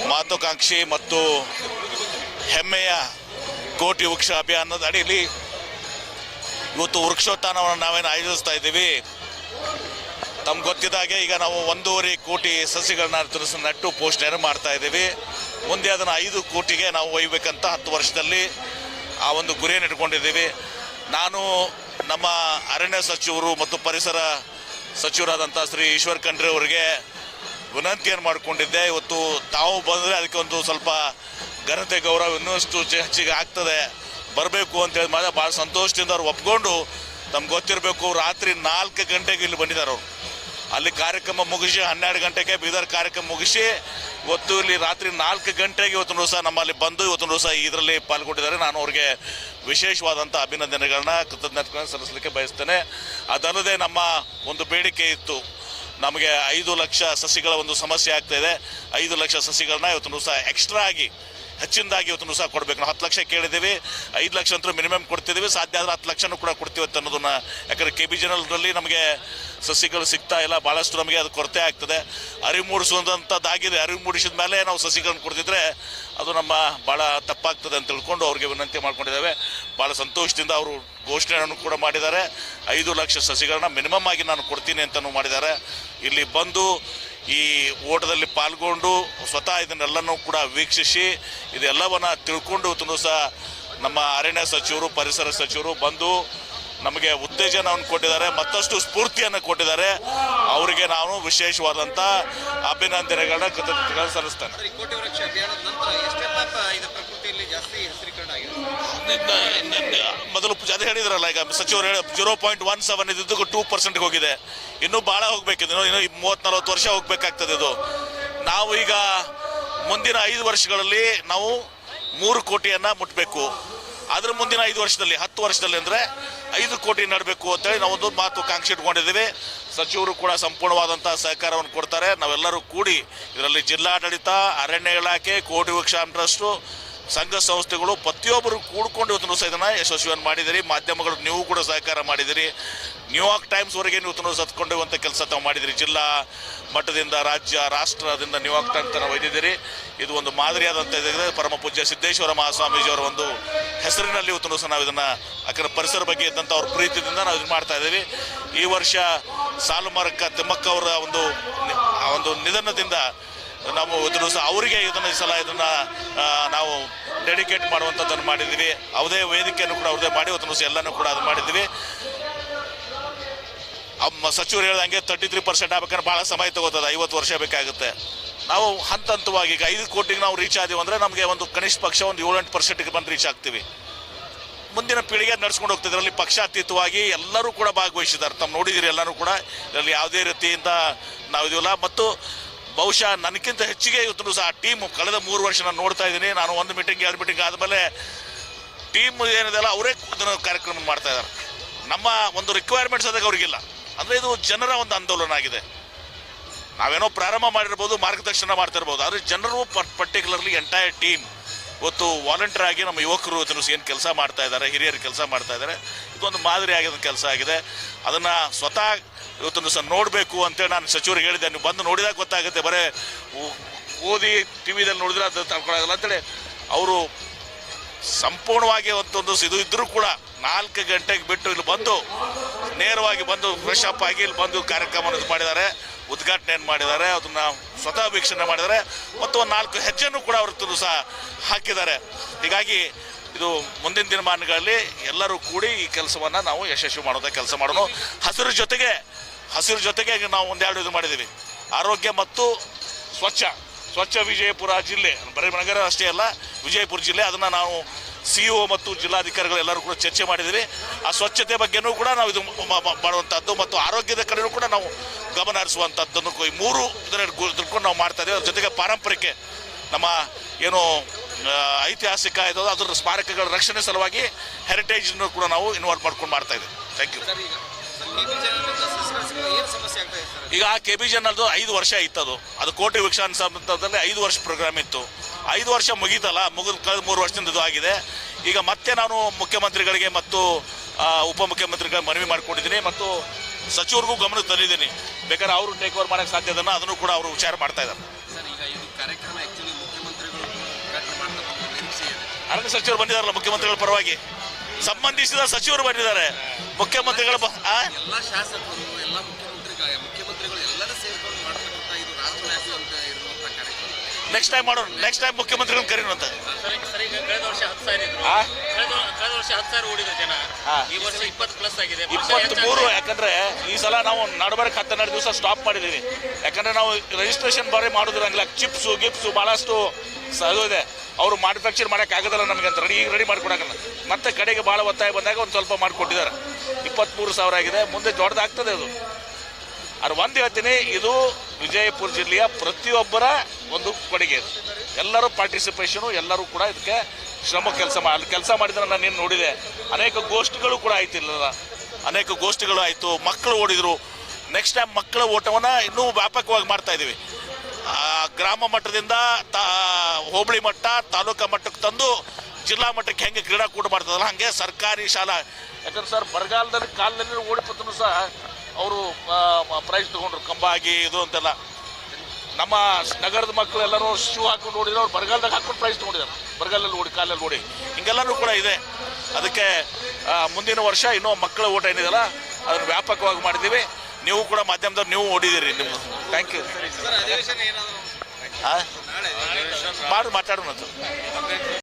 ಮಹತ್ವಾಕಾಂಕ್ಷಿ ಮತ್ತು ಹೆಮ್ಮೆಯ ಕೋಟಿ ವೃಕ್ಷ ಅಭಿಯಾನದ ಅಡಿಯಲ್ಲಿ ಇವತ್ತು ವೃಕ್ಷೋತ್ಥಾನವನ್ನು ನಾವೇನು ಆಯೋಜಿಸ್ತಾ ಇದ್ದೀವಿ. ತಮ್ಗೆ ಗೊತ್ತಿದ್ದಾಗೆ ಈಗ ನಾವು 1.5 ಕೋಟಿ ಸಸಿಗಳನ್ನ ನೆಟ್ಟು ಪೋಷಣೆ ಮಾಡ್ತಾ ಇದ್ದೀವಿ. ಮುಂದೆ ಅದನ್ನು 5 ಕೋಟಿಗೆ ನಾವು ಒಯ್ಯಬೇಕಂತ 10 ವರ್ಷದಲ್ಲಿ ಆ ಒಂದು ಗುರಿಯನ್ನು ಇಟ್ಕೊಂಡಿದ್ದೀವಿ. ನಾನು ನಮ್ಮ ಅರಣ್ಯ ಸಚಿವರು ಮತ್ತು ಪರಿಸರ ಸಚಿವರಾದಂಥ ಶ್ರೀ ಈಶ್ವರ್ ಖಂಡ್ರೆ ಅವರಿಗೆ ವಿನಂತಿಯನ್ನು ಮಾಡಿಕೊಂಡಿದ್ದೆ. ಇವತ್ತು ತಾವು ಬಂದರೆ ಅದಕ್ಕೆ ಒಂದು ಸ್ವಲ್ಪ ಘನತೆ ಗೌರವ ಇನ್ನಷ್ಟು ಹೆಚ್ಚಿಗೆ ಆಗ್ತದೆ, ಬರಬೇಕು ಅಂತೇಳಿ ಭಾಳ ಸಂತೋಷದಿಂದ ಅವ್ರು ಒಪ್ಕೊಂಡು, ತಮ್ಗೆ ಗೊತ್ತಿರಬೇಕು ರಾತ್ರಿ 4 ಗಂಟೆಗೆ ಇಲ್ಲಿ ಬಂದಿದ್ದಾರೆ ಅವರು. ಅಲ್ಲಿ ಕಾರ್ಯಕ್ರಮ ಮುಗಿಸಿ 12 ಗಂಟೆಗೆ ಬೀದರ್ ಕಾರ್ಯಕ್ರಮ ಮುಗಿಸಿ ಇವತ್ತು ಇಲ್ಲಿ ರಾತ್ರಿ 4 ಗಂಟೆಗೆ ಇವತ್ತು ಸಹ ನಮ್ಮಲ್ಲಿ ಬಂದು ಇವತ್ತು ಸಹ ಇದರಲ್ಲಿ ಪಾಲ್ಗೊಂಡಿದ್ದಾರೆ. ನಾನು ಅವ್ರಿಗೆ ವಿಶೇಷವಾದಂಥ ಅಭಿನಂದನೆಗಳನ್ನ ಕೃತಜ್ಞತೆಗಳನ್ನು ಸಲ್ಲಿಸಲಿಕ್ಕೆ ಬಯಸ್ತೇನೆ. ಅದಲ್ಲದೆ ನಮ್ಮ ಒಂದು ಬೇಡಿಕೆ ಇತ್ತು, ನಮಗೆ 5 ಲಕ್ಷ ಸಸಿಗಳ ಒಂದು ಸಮಸ್ಯೆ ಆಗ್ತಾಯಿದೆ. 5 ಲಕ್ಷ ಸಸಿಗಳನ್ನ ಇವತ್ತು ಸಹ ಎಕ್ಸ್ಟ್ರಾ ಆಗಿ ಹೆಚ್ಚಿನದಾಗಿ ಇವತ್ತು ಸಹ ಕೊಡಬೇಕು. ನಾವು 10 ಲಕ್ಷ ಕೇಳಿದ್ದೀವಿ, 5 ಲಕ್ಷ ಅಂತೂ ಮಿನಿಮಮ್ ಕೊಡ್ತಿದ್ದೀವಿ, ಸಾಧ್ಯ ಆದರೆ 10 ಲಕ್ಷನೂ ಕೂಡ ಕೊಡ್ತೀವಿ ಅಂತ ಅನ್ನೋದನ್ನು. ಯಾಕಂದರೆ KBJನಲ್ಲಿ ನಮಗೆ ಸಸಿಗಳು ಸಿಗ್ತಾ ಇಲ್ಲ, ಭಾಳಷ್ಟು ನಮಗೆ ಅದು ಕೊರತೆ ಆಗ್ತದೆ. ಅರಿವು ಮೂಡಿಸುವಂಥದ್ದಾಗಿದೆ. ಅರಿವು ಮೂಡಿಸಿದ ಮೇಲೆ ನಾವು ಸಸಿಗಳನ್ನು ಕೊಡ್ತಿದ್ರೆ ಅದು ನಮ್ಮ ಭಾಳ ತಪ್ಪಾಗ್ತದೆ ಅಂತ ತಿಳ್ಕೊಂಡು ಅವ್ರಿಗೆ ವಿನಂತಿ ಮಾಡ್ಕೊಂಡಿದ್ದೇವೆ. ಭಾಳ ಸಂತೋಷದಿಂದ ಅವರು ಘೋಷಣೆಯನ್ನು ಕೂಡ ಮಾಡಿದ್ದಾರೆ. 5 ಲಕ್ಷ ಸಸಿಗಳನ್ನ ಮಿನಿಮಮ್ ಆಗಿ ನಾನು ಕೊಡ್ತೀನಿ ಅಂತಲೂ ಮಾಡಿದ್ದಾರೆ. ಇಲ್ಲಿ ಬಂದು ಈ ಓಟದಲ್ಲಿ ಪಾಲ್ಗೊಂಡು ಸ್ವತಃ ಇದನ್ನೆಲ್ಲನೂ ಕೂಡ ವೀಕ್ಷಿಸಿ ಇದೆಲ್ಲವನ್ನು ತಿಳ್ಕೊಂಡು ಇವತ್ತು ಸಹ ನಮ್ಮ ಅರಣ್ಯ ಸಚಿವರು ಪರಿಸರ ಸಚಿವರು ಬಂದು ನಮಗೆ ಉತ್ತೇಜನವನ್ನು ಕೊಟ್ಟಿದ್ದಾರೆ, ಮತ್ತಷ್ಟು ಸ್ಫೂರ್ತಿಯನ್ನು ಕೊಟ್ಟಿದ್ದಾರೆ. ಅವರಿಗೆ ನಾನು ವಿಶೇಷವಾದಂಥ ಅಭಿನಂದನೆಗಳನ್ನ ಕೃತಜ್ಞತೆಗಳನ್ನು ಸಲ್ಲಿಸ್ತೇನೆ. ಮೊದಲು ಅದೇ ಹೇಳಿದ್ರಲ್ಲ, ಈಗ ಸಚಿವರು 0.17 ಇದ್ದಿದ್ದು 2% ಹೋಗಿದೆ. ಇನ್ನೂ ಭಾಳ ಹೋಗ್ಬೇಕಿದೆ, ಇನ್ನೂ 30-40 ವರ್ಷ ಹೋಗ್ಬೇಕಾಗ್ತದೆ ಇದು. ನಾವು ಈಗ ಮುಂದಿನ 5 ವರ್ಷಗಳಲ್ಲಿ ನಾವು 3 ಕೋಟಿಯನ್ನು ಮುಟ್ಟಬೇಕು. ಅದ್ರ ಮುಂದಿನ 5 ವರ್ಷದಲ್ಲಿ 10 ವರ್ಷದಲ್ಲಿ ಅಂದರೆ 5 ಕೋಟಿ ನಡಬೇಕು ಅಂತೇಳಿ ನಾವೊಂದು ಮಹತ್ವಾಕಾಂಕ್ಷೆ ಇಟ್ಕೊಂಡಿದ್ದೀವಿ. ಸಚಿವರು ಕೂಡ ಸಂಪೂರ್ಣವಾದಂಥ ಸಹಕಾರವನ್ನು ಕೊಡ್ತಾರೆ. ನಾವೆಲ್ಲರೂ ಕೂಡಿ ಇದರಲ್ಲಿ ಜಿಲ್ಲಾಡಳಿತ, ಅರಣ್ಯ ಇಲಾಖೆ, ಕೋಟಿ ವೃಕ್ಷ ಟ್ರಸ್ಟು, ಸಂಘ ಸಂಸ್ಥೆಗಳು ಪ್ರತಿಯೊಬ್ಬರು ಕೂಡ್ಕೊಂಡು ಇವತ್ತು ಸಹ ಇದನ್ನು ಯಶಸ್ವಿಯನ್ನು ಮಾಡಿದಿರಿ. ಮಾಧ್ಯಮಗಳು ನೀವು ಕೂಡ ಸಹಕಾರ ಮಾಡಿದಿರಿ. ನ್ಯೂಯಾರ್ಕ್ ಟೈಮ್ಸ್ವರೆಗೆ ನೀವು ಸತ್ಕೊಂಡುವಂಥ ಕೆಲಸ ತಾವು ಮಾಡಿದಿರಿ. ಜಿಲ್ಲಾ ಮಟ್ಟದಿಂದ ರಾಜ್ಯ ರಾಷ್ಟ್ರದಿಂದ ನ್ಯೂಯಾರ್ಕ್ ಟೈಮ್ಸ್ ನಾವು ಒಯ್ದಿದ್ದೀರಿ. ಇದು ಒಂದು ಮಾದರಿಯಾದಂಥ ಇದೆ. ಪರಮ ಪೂಜ್ಯ ಸಿದ್ದೇಶ್ವರ ಮಹಾಸ್ವಾಮೀಜಿಯವರ ಒಂದು ಹೆಸರಿನಲ್ಲಿ ಇವತ್ತು ಸಹ ನಾವು ಇದನ್ನು ಯಾಕಂದರೆ ಪರಿಸರ ಬಗ್ಗೆ ಇದ್ದಂಥ ಅವ್ರ ಪ್ರೀತಿಯಿಂದ ನಾವು ಇದು ಮಾಡ್ತಾ ಇದ್ದೀವಿ. ಈ ವರ್ಷ ಸಾಲುಮರಕ್ಕ ತಿಮ್ಮಕ್ಕ ಅವರ ಒಂದು ನಿಧನದಿಂದ ನಾವು ಇದನ್ನು ಸಹ ಅವರಿಗೆ ಈ ಸಲ ಇದನ್ನು ನಾವು ಡೆಡಿಕೇಟ್ ಮಾಡುವಂಥದ್ದನ್ನು ಮಾಡಿದ್ದೀವಿ. ಯಾವುದೇ ವೇದಿಕೆಯನ್ನು ಕೂಡ ಅವ್ರದೇ ಮಾಡಿ ಇವತ್ತು ಸಹ ಎಲ್ಲನೂ ಕೂಡ ಅದು ಮಾಡಿದ್ದೀವಿ. ಸಚಿವರು ಹೇಳ್ದಂಗೆ 33% ಆಗ್ಬೇಕಂದ್ರೆ ಭಾಳ ಸಮಯ ತಗೋತದೆ, 50 ವರ್ಷ ಬೇಕಾಗುತ್ತೆ. ನಾವು ಹಂತವಾಗಿ ಈಗ 5 ಕೋಟಿಗೆ ನಾವು ರೀಚ್ ಆದೀವಿ ಅಂದರೆ ನಮಗೆ ಒಂದು ಕನಿಷ್ಠ ಪಕ್ಷ ಒಂದು 7-8% ಬಂದು ರೀಚ್ ಆಗ್ತೀವಿ. ಮುಂದಿನ ಪೀಳಿಗೆ ನಡೆಸ್ಕೊಂಡು ಹೋಗ್ತದೆ. ಇದರಲ್ಲಿ ಪಕ್ಷಾತೀತವಾಗಿ ಎಲ್ಲರೂ ಕೂಡ ಭಾಗವಹಿಸಿದ್ದಾರೆ. ತಾವು ನೋಡಿದ್ದೀರಿ, ಎಲ್ಲರೂ ಕೂಡ ಇದರಲ್ಲಿ ಯಾವುದೇ ರೀತಿಯಿಂದ ನಾವು ಇದೀವಲ್ಲ. ಮತ್ತು ಬಹುಶಃ ನನಗಿಂತ ಹೆಚ್ಚಿಗೆ ಇವತ್ತು ಸಹ ಟೀಮು ಕಳೆದ 3 ವರ್ಷ ನಾನು ನೋಡ್ತಾ ಇದ್ದೀನಿ. ನಾನು 1 ಮೀಟಿಂಗ್ 2 ಮೀಟಿಂಗ್ ಆದಮೇಲೆ ಟೀಮ್ ಏನಿದೆಲ್ಲ ಅವರೇ ಇದನ್ನು ಕಾರ್ಯಕ್ರಮ ಮಾಡ್ತಾ ಇದ್ದಾರೆ. ನಮ್ಮ ಒಂದು ರಿಕ್ವೈರ್ಮೆಂಟ್ಸ್ ಆದಾಗ ಅವ್ರಿಗಿಲ್ಲ. ಅಂದರೆ ಇದು ಜನರ ಒಂದು ಆಂದೋಲನ ಆಗಿದೆ. ನಾವೇನೋ ಪ್ರಾರಂಭ ಮಾಡಿರ್ಬೋದು, ಮಾರ್ಗದರ್ಶನ ಮಾಡ್ತಿರ್ಬೋದು, ಆದರೆ ಜನರು ಪರ್ಟಿಕ್ಯುಲರ್ಲಿ ಎಂಟೈರ್ ಟೀಮ್ ಇವತ್ತು ವಾಲಂಟಿಯರ್ ಆಗಿ ನಮ್ಮ ಯುವಕರು ಏನು ಕೆಲಸ ಮಾಡ್ತಾ ಇದ್ದಾರೆ, ಹಿರಿಯರು ಕೆಲಸ ಮಾಡ್ತಾ ಇದ್ದಾರೆ. ಇದೊಂದು ಮಾದರಿ ಆಗಿದ ಕೆಲಸ ಆಗಿದೆ. ಅದನ್ನು ಸ್ವತಃ ಇವತ್ತೊಂದು ಸಹ ನೋಡಬೇಕು ಅಂತೇಳಿ ನಾನು ಸಚಿವರಿಗೆ ಹೇಳಿದ್ದೆ. ನೀವು ಬಂದು ನೋಡಿದಾಗ ಗೊತ್ತಾಗುತ್ತೆ, ಬರೀ ಓದಿ ಟಿ ವಿದಲ್ಲಿ ನೋಡಿದ್ರೆ ಅದು ತಗೊಳ್ಳೋದಿಲ್ಲ ಅಂತೇಳಿ ಅವರು ಸಂಪೂರ್ಣವಾಗಿ ಒಂದು ಇದು ಇದ್ದರೂ ಕೂಡ 4 ಗಂಟೆಗೆ ಬಿಟ್ಟು ಇಲ್ಲಿ ಬಂದು ನೇರವಾಗಿ ಬಂದು ಫ್ರೆಶ್ ಅಪ್ ಆಗಿ ಇಲ್ಲಿ ಬಂದು ಕಾರ್ಯಕ್ರಮವನ್ನು ಮಾಡಿದ್ದಾರೆ, ಉದ್ಘಾಟನೆಯನ್ನು ಮಾಡಿದ್ದಾರೆ, ಅದನ್ನು ಸ್ವತಃ ವೀಕ್ಷಣೆ ಮಾಡಿದ್ದಾರೆ. ಮತ್ತು ಒಂದು 4 ಹೆಜ್ಜೆನೂ ಕೂಡ ಅವರು ಸಹ ಹಾಕಿದ್ದಾರೆ. ಹೀಗಾಗಿ ಇದು ಮುಂದಿನ ದಿನಮಾನಗಳಲ್ಲಿ ಎಲ್ಲರೂ ಕೂಡಿ ಈ ಕೆಲಸವನ್ನು ನಾವು ಯಶಸ್ವಿ ಮಾಡೋದ ಕೆಲಸ ಮಾಡೋಣ. ಹಸಿರು ಜೊತೆಗೆ ನಾವು ಒಂದೆರಡು ಇದು ಮಾಡಿದ್ದೀವಿ. ಆರೋಗ್ಯ ಮತ್ತು ಸ್ವಚ್ಛ ವಿಜಯಪುರ ಜಿಲ್ಲೆ, ಬರೀ ನಗರ ಅಷ್ಟೇ ಅಲ್ಲ, ವಿಜಯಪುರ ಜಿಲ್ಲೆ. ಅದನ್ನು ನಾವು CO ಮತ್ತು ಜಿಲ್ಲಾಧಿಕಾರಿಗಳು ಎಲ್ಲರೂ ಕೂಡ ಚರ್ಚೆ ಮಾಡಿದ್ದೀವಿ. ಆ ಸ್ವಚ್ಛತೆ ಬಗ್ಗೆನೂ ಕೂಡ ನಾವು ಇದು ಮಾಡುವಂಥದ್ದು ಮತ್ತು ಆರೋಗ್ಯದ ಕಡೆಯೂ ಕೂಡ ನಾವು ಗಮನ ಹರಿಸುವಂಥದ್ದನ್ನು ಈ 3 ತಿಳ್ಕೊಂಡು ನಾವು ಮಾಡ್ತಾ ಇದ್ದೀವಿ. ಅದ್ರ ಜೊತೆಗೆ ಪಾರಂಪರಿಕ ನಮ್ಮ ಏನು ಐತಿಹಾಸಿಕ ಇದು ಅದರ ಸ್ಮಾರಕಗಳ ರಕ್ಷಣೆ ಸಲುವಾಗಿ ಹೆರಿಟೇಜನ್ನು ಕೂಡ ನಾವು ಇನ್ವಾಲ್ವ್ ಮಾಡ್ಕೊಂಡು ಮಾಡ್ತಾ ಇದ್ದೀವಿ. Thank you. ಈಗ KBJನದು 5 ವರ್ಷ ಇತ್ತು. ಅದು ಕೋಟಿ ವೃಕ್ಷ ಸಂಬಂಧದಲ್ಲಿ 5 ವರ್ಷ ಪ್ರೋಗ್ರಾಮ್ ಇತ್ತು. 5 ವರ್ಷ ಮುಗೀತಲ್ಲ, ಕಳೆದ 3 ವರ್ಷದಿಂದ ಇದು ಆಗಿದೆ. ಈಗ ಮತ್ತೆ ನಾನು ಮುಖ್ಯಮಂತ್ರಿಗಳಿಗೆ ಮತ್ತು ಉಪಮುಖ್ಯಮಂತ್ರಿಗಳಿಗೆ ಮನವಿ ಮಾಡ್ಕೊಂಡಿದ್ದೀನಿ ಮತ್ತು ಸಚಿವರಿಗೂ ಗಮನ ತಂದಿದ್ದೀನಿ. ಬೇಕಾದ್ರೆ ಅವರು ಟೇಕ್ ಓವರ್ ಮಾಡೋಕ್ಕೆ ಸಾಧ್ಯದನ್ನು ಅದನ್ನು ಕೂಡ ಅವರು ವಿಚಾರ ಮಾಡ್ತಾ ಇದ್ದಾರೆ. ಸರ್, ಈಗ ಇದು ಕಾರ್ಯಕ್ರಮ ಆ್ಯಕ್ಚುಲಿ ಅರಣ್ಯ ಸಚಿವರು ಬಂದಿದ್ದಾರಲ್ಲ ಮುಖ್ಯಮಂತ್ರಿಗಳ ಪರವಾಗಿ, ಸಂಬಂಧಿಸಿದ ಸಚಿವರು ಬಂದಿದ್ದಾರೆ. ಮುಖ್ಯಮಂತ್ರಿಗಳ ಎಲ್ಲ ಶಾಸಕರು, ಎಲ್ಲ ಮುಖ್ಯಮಂತ್ರಿಗಳು ಎಲ್ಲರೂ ಸೇರ್ಕೊಂಡು ಮಾಡ್ತಕ್ಕಂಥ ಇದು ರಾಷ್ಟ್ರವ್ಯಾಪಿ ಅಂತ ಇರುವಂಥ ಕಾರ್ಯಕ್ರಮ. ನೆಕ್ಸ್ಟ್ ಟೈಮ್ ಮಾಡೋಣ, ನೆಕ್ಸ್ಟ್ ಟೈಮ್ ಮುಖ್ಯಮಂತ್ರಿಗಳನ್ನ ಕರೀನು ಅಂತ. ಕಳೆದ ವರ್ಷ 10,000 ಇದ್ರು, ಕಳೆದ ವರ್ಷ 10,000 ಓಡಿದ್ರು ಜನ, ಈ ವರ್ಷ 20+ ಆಗಿದೆ. 23. ಯಾಕಂದ್ರೆ ಈ ಸಲ ನಾವು ನಡಬರ್ಕ್ 12 ದಿವಸ ಸ್ಟಾಪ್ ಮಾಡಿದ್ದೀವಿ. ಯಾಕಂದ್ರೆ ನಾವು ರಿಜಿಸ್ಟ್ರೇಷನ್ ಬಾರಿ ಮಾಡೋದಿರಂಗಿಲ್ಲ, ಚಿಪ್ಸು ಗಿಪ್ಸು ಭಾಳಷ್ಟು ಅದು ಇದೆ, ಅವರು ಮ್ಯಾನುಫ್ಯಾಕ್ಚರ್ ಮಾಡೋಕೆ ಆಗೋದಿಲ್ಲ ನಮಗೆ ಅಂತ ರೆಡಿ ಮಾಡಿಕೊಡೋಕ್ಕಲ್ಲ. ಮತ್ತೆ ಕಡೆಗೆ ಭಾಳ ಒತ್ತಾಯ ಬಂದಾಗ ಒಂದು ಸ್ವಲ್ಪ ಮಾಡಿಕೊಟ್ಟಿದ್ದಾರೆ. 23,000 ಆಗಿದೆ, ಮುಂದೆ ದೊಡ್ಡದಾಗ್ತದೆ ಅದು. ಅದು ಒಂದು ಹೇಳ್ತೀನಿ, ಇದು ವಿಜಯಪುರ ಜಿಲ್ಲೆಯ ಪ್ರತಿಯೊಬ್ಬರ ಒಂದು ಕೊಡುಗೆ ಇದು. ಎಲ್ಲರೂ ಪಾರ್ಟಿಸಿಪೇಷನು, ಎಲ್ಲರೂ ಕೂಡ ಇದಕ್ಕೆ ಶ್ರಮ ಕೆಲಸ ಮಾಡಿದ್ರೆ ನಾನು ಏನು ನೋಡಿದೆ. ಅನೇಕ ಗೋಷ್ಠಿಗಳು ಕೂಡ ಆಯ್ತಿಲ್ಲ, ಅನೇಕ ಗೋಷ್ಠಿಗಳು ಆಯಿತು, ಮಕ್ಕಳು ಓಡಿದರು. ನೆಕ್ಸ್ಟ್ ಟೈಮ್ ಮಕ್ಕಳ ಓಟವನ್ನು ಇನ್ನೂ ವ್ಯಾಪಕವಾಗಿ ಮಾಡ್ತಾ ಇದ್ದೀವಿ. ಗ್ರಾಮ ಮಟ್ಟದಿಂದ ಹೋಬಳಿ ಮಟ್ಟ, ತಾಲೂಕಾ ಮಟ್ಟಕ್ಕೆ ತಂದು ಜಿಲ್ಲಾ ಮಟ್ಟಕ್ಕೆ ಹೆಂಗೆ ಕ್ರೀಡಾಕೂಟ ಮಾಡ್ತದಲ್ಲ ಹಾಗೆ ಸರ್ಕಾರಿ ಶಾಲಾ. ಯಾಕಂದ್ರೆ ಸರ್ ಬರಗಾಲದಲ್ಲಿ ಕಾಲದಲ್ಲಿ ಓಡಿಪತ್ತೂ ಸಹ ಅವರು ಪ್ರೈಸ್ ತೊಗೊಂಡ್ರು, ಕಂಬ ಆಗಿ ಇದು ಅಂತೆಲ್ಲ. ನಮ್ಮ ನಗರದ ಮಕ್ಕಳು ಎಲ್ಲರೂ ಶೂ ಹಾಕೊಂಡು ಓಡಿದ್ರು, ಅವ್ರು ಬರಗಾಲದಾಗ ಹಾಕೊಂಡು ಪ್ರೈಸ್ ತೊಗೊಂಡಿದ್ದಾರೆ, ಬರಗಾಲಲ್ಲಿ ಓಡಿ ಕಾಲಲ್ಲಿ ಓಡಿ. ಹಿಂಗೆಲ್ಲನೂ ಕೂಡ ಇದೆ. ಅದಕ್ಕೆ ಮುಂದಿನ ವರ್ಷ ಇನ್ನೂ ಮಕ್ಕಳ ಓಟ ಏನಿದೆಯಲ್ಲ ಅದನ್ನು ವ್ಯಾಪಕವಾಗಿ ಮಾಡಿದ್ದೀವಿ. ನೀವು ಕೂಡ ಮಾಧ್ಯಮದವ್ರು ನೀವು ಓಡಿದ್ದೀರಿ. ನಿಮ್ಮದು ಥ್ಯಾಂಕ್ ಯು. ಮಾತಾಡೋಣ.